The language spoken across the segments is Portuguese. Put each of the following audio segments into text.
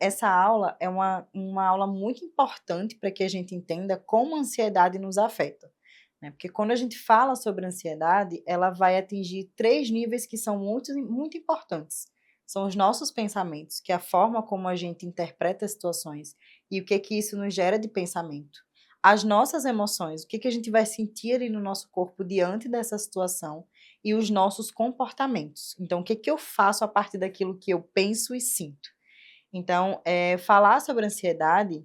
Essa aula é uma aula muito importante para que a gente entenda como a ansiedade nos afeta, né, porque quando a gente fala sobre ansiedade, ela vai atingir 3 níveis que são muito importantes. São os nossos pensamentos, que é a forma como a gente interpreta as situações e o que isso nos gera de pensamento. As nossas emoções, o que a gente vai sentir ali no nosso corpo diante dessa situação e os nossos comportamentos. Então, o que eu faço a partir daquilo que eu penso e sinto. Então, falar sobre ansiedade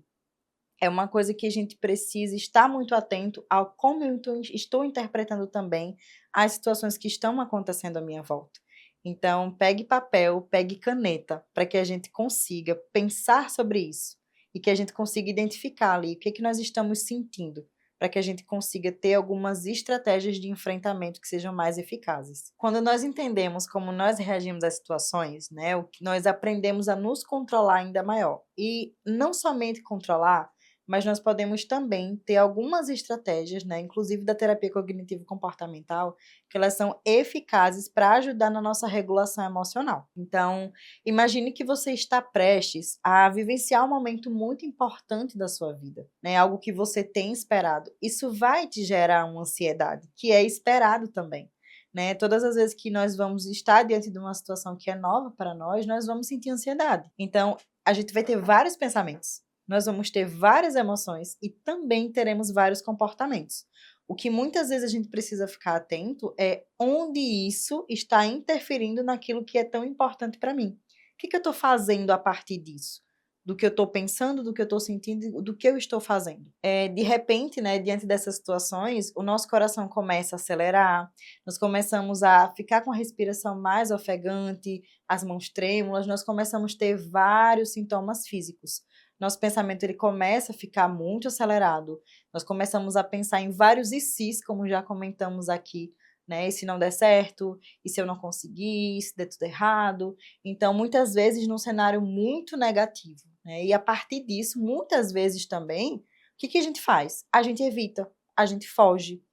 é uma coisa que a gente precisa estar muito atento ao como eu estou interpretando também as situações que estão acontecendo à minha volta. Então, pegue papel, pegue caneta, para que a gente consiga pensar sobre isso e que a gente consiga identificar ali o que nós estamos sentindo, para que a gente consiga ter algumas estratégias de enfrentamento que sejam mais eficazes. Quando nós entendemos como nós reagimos às situações, né, nós aprendemos a nos controlar ainda maior. E não somente controlar, mas nós podemos também ter algumas estratégias, né, inclusive da terapia cognitivo-comportamental, que elas são eficazes para ajudar na nossa regulação emocional. Então, imagine que você está prestes a vivenciar um momento muito importante da sua vida, né, algo que você tem esperado. Isso vai te gerar uma ansiedade, que é esperado também. Né, todas as vezes que nós vamos estar diante de uma situação que é nova para nós vamos sentir ansiedade. Então, a gente vai ter vários pensamentos, nós vamos ter várias emoções e também teremos vários comportamentos. O que muitas vezes a gente precisa ficar atento é onde isso está interferindo naquilo que é tão importante para mim. O que eu estou fazendo a partir disso? Do que eu estou pensando, do que eu estou sentindo, do que eu estou fazendo. De repente, né, diante dessas situações, o nosso coração começa a acelerar, nós começamos a ficar com a respiração mais ofegante, as mãos trêmulas, nós começamos a ter vários sintomas físicos. Nosso pensamento ele começa a ficar muito acelerado. Nós começamos a pensar em vários "e se's", como já comentamos aqui, né? E se não der certo? E se eu não conseguir? E se der tudo errado? Então, muitas vezes, num cenário muito negativo, né? E a partir disso, muitas vezes também, o que a gente faz? A gente evita, a gente foge,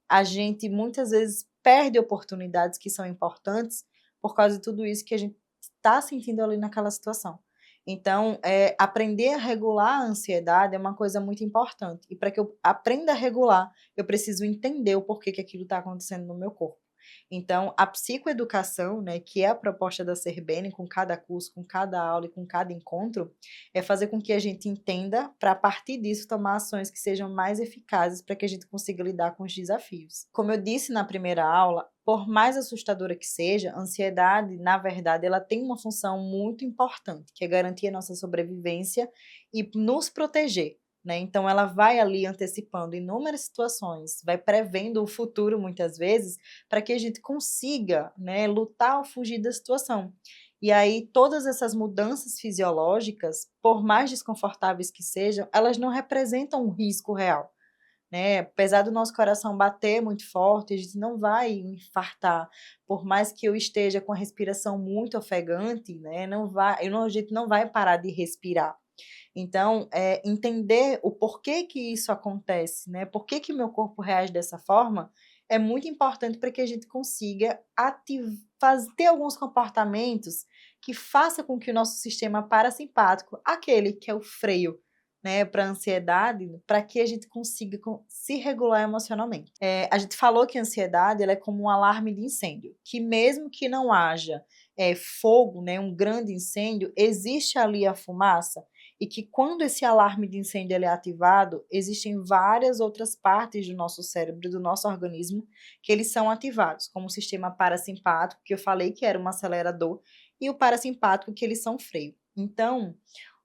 a gente muitas vezes perde oportunidades que são importantes por causa de tudo isso que a gente está sentindo ali naquela situação. Então, aprender a regular a ansiedade é uma coisa muito importante. E para que eu aprenda a regular, eu preciso entender o porquê que aquilo está acontecendo no meu corpo. Então, a psicoeducação, né, que é a proposta da Serbene, com cada curso, com cada aula e com cada encontro, é fazer com que a gente entenda, para a partir disso tomar ações que sejam mais eficazes para que a gente consiga lidar com os desafios. Como eu disse na primeira aula, por mais assustadora que seja, a ansiedade, na verdade, ela tem uma função muito importante, que é garantir a nossa sobrevivência e nos proteger. Né? Então, ela vai ali antecipando inúmeras situações, vai prevendo o futuro muitas vezes, para que a gente consiga, né, lutar ou fugir da situação. E aí, todas essas mudanças fisiológicas, por mais desconfortáveis que sejam, elas não representam um risco real. Né? Apesar do nosso coração bater muito forte, a gente não vai infartar, por mais que eu esteja com a respiração muito ofegante, né? A gente não vai parar de respirar. Então, entender o porquê que isso acontece, né? Por que meu corpo reage dessa forma, é muito importante para que a gente consiga ter alguns comportamentos que façam com que o nosso sistema parasimpático, aquele que é o freio, né, para a ansiedade, para que a gente consiga se regular emocionalmente. A gente falou que a ansiedade ela é como um alarme de incêndio, que mesmo que não haja fogo, né, um grande incêndio, existe ali a fumaça, e que quando esse alarme de incêndio ele é ativado, existem várias outras partes do nosso cérebro, do nosso organismo, que eles são ativados, como o sistema parasimpático, que eu falei que era um acelerador, e o parasimpático, que eles são freio. Então,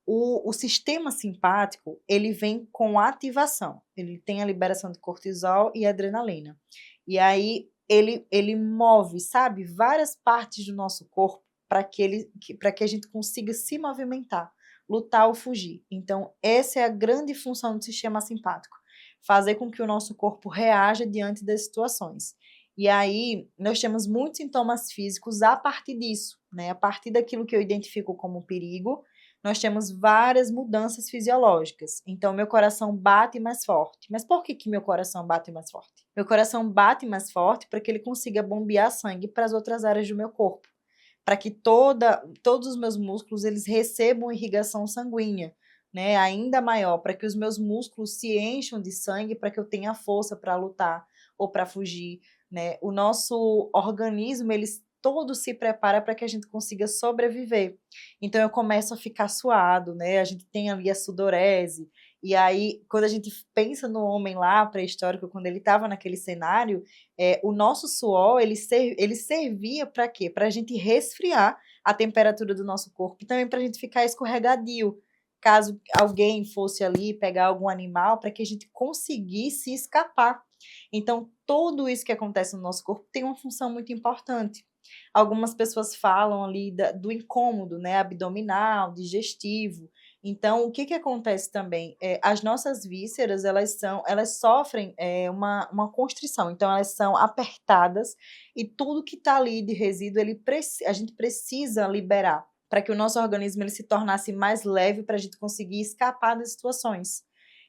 o sistema simpático, ele vem com ativação, ele tem a liberação de cortisol e adrenalina. E aí, ele move, sabe, várias partes do nosso corpo para que a gente consiga se movimentar, lutar ou fugir. Então, essa é a grande função do sistema simpático, fazer com que o nosso corpo reaja diante das situações. E aí, nós temos muitos sintomas físicos a partir disso, né? A partir daquilo que eu identifico como perigo, nós temos várias mudanças fisiológicas. Então, meu coração bate mais forte. Mas por que meu coração bate mais forte? Meu coração bate mais forte para que ele consiga bombear sangue para as outras áreas do meu corpo. para que todos os meus músculos eles recebam irrigação sanguínea, né, ainda maior, para que os meus músculos se encham de sangue, para que eu tenha força para lutar ou para fugir, né? O nosso organismo, ele todo se prepara para que a gente consiga sobreviver. Então eu começo a ficar suado, né? A gente tem ali a sudorese, e aí, quando a gente pensa no homem lá pré-histórico, quando ele estava naquele cenário, o nosso suor, ele servia para quê? Para a gente resfriar a temperatura do nosso corpo e também para a gente ficar escorregadio, caso alguém fosse ali pegar algum animal, para que a gente conseguisse escapar. Então, tudo isso que acontece no nosso corpo tem uma função muito importante. Algumas pessoas falam ali do incômodo, né, abdominal, digestivo. Então, o que que acontece também? As nossas vísceras, elas sofrem uma constrição, então elas são apertadas e tudo que está ali de resíduo, a gente precisa liberar para que o nosso organismo ele se tornasse mais leve para a gente conseguir escapar das situações.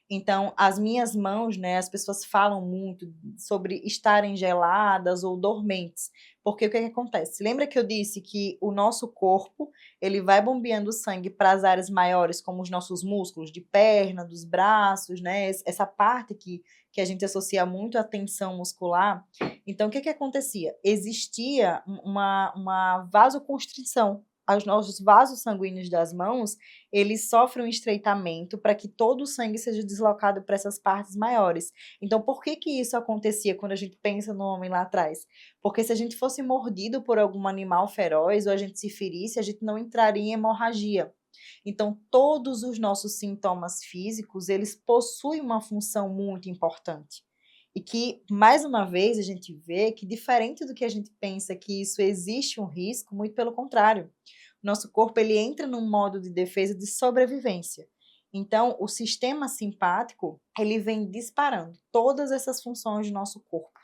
Então, as minhas mãos, né, as pessoas falam muito sobre estarem geladas ou dormentes, porque o que que acontece? Lembra que eu disse que o nosso corpo, ele vai bombeando sangue para as áreas maiores, como os nossos músculos de perna, dos braços, né, essa parte que a gente associa muito à tensão muscular. Então, o que que acontecia? Existia uma vasoconstrição. Os nossos vasos sanguíneos das mãos, eles sofrem um estreitamento para que todo o sangue seja deslocado para essas partes maiores. Então, por que que isso acontecia quando a gente pensa no homem lá atrás? Porque se a gente fosse mordido por algum animal feroz ou a gente se ferisse, a gente não entraria em hemorragia. Então, todos os nossos sintomas físicos, eles possuem uma função muito importante. E que, mais uma vez, a gente vê que, diferente do que a gente pensa que isso existe um risco, muito pelo contrário. O nosso corpo ele entra num modo de defesa de sobrevivência. Então, o sistema simpático, ele vem disparando todas essas funções do nosso corpo,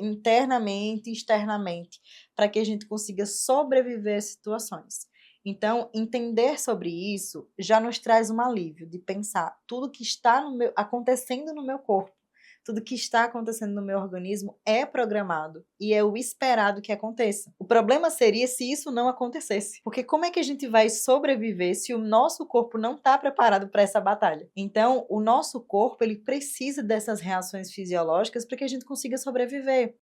internamente e externamente, para que a gente consiga sobreviver às situações. Então, entender sobre isso já nos traz um alívio de pensar tudo que está acontecendo no meu corpo, tudo que está acontecendo no meu organismo é programado e é o esperado que aconteça. O problema seria se isso não acontecesse, porque como é que a gente vai sobreviver se o nosso corpo não está preparado para essa batalha? Então, o nosso corpo ele precisa dessas reações fisiológicas para que a gente consiga sobreviver.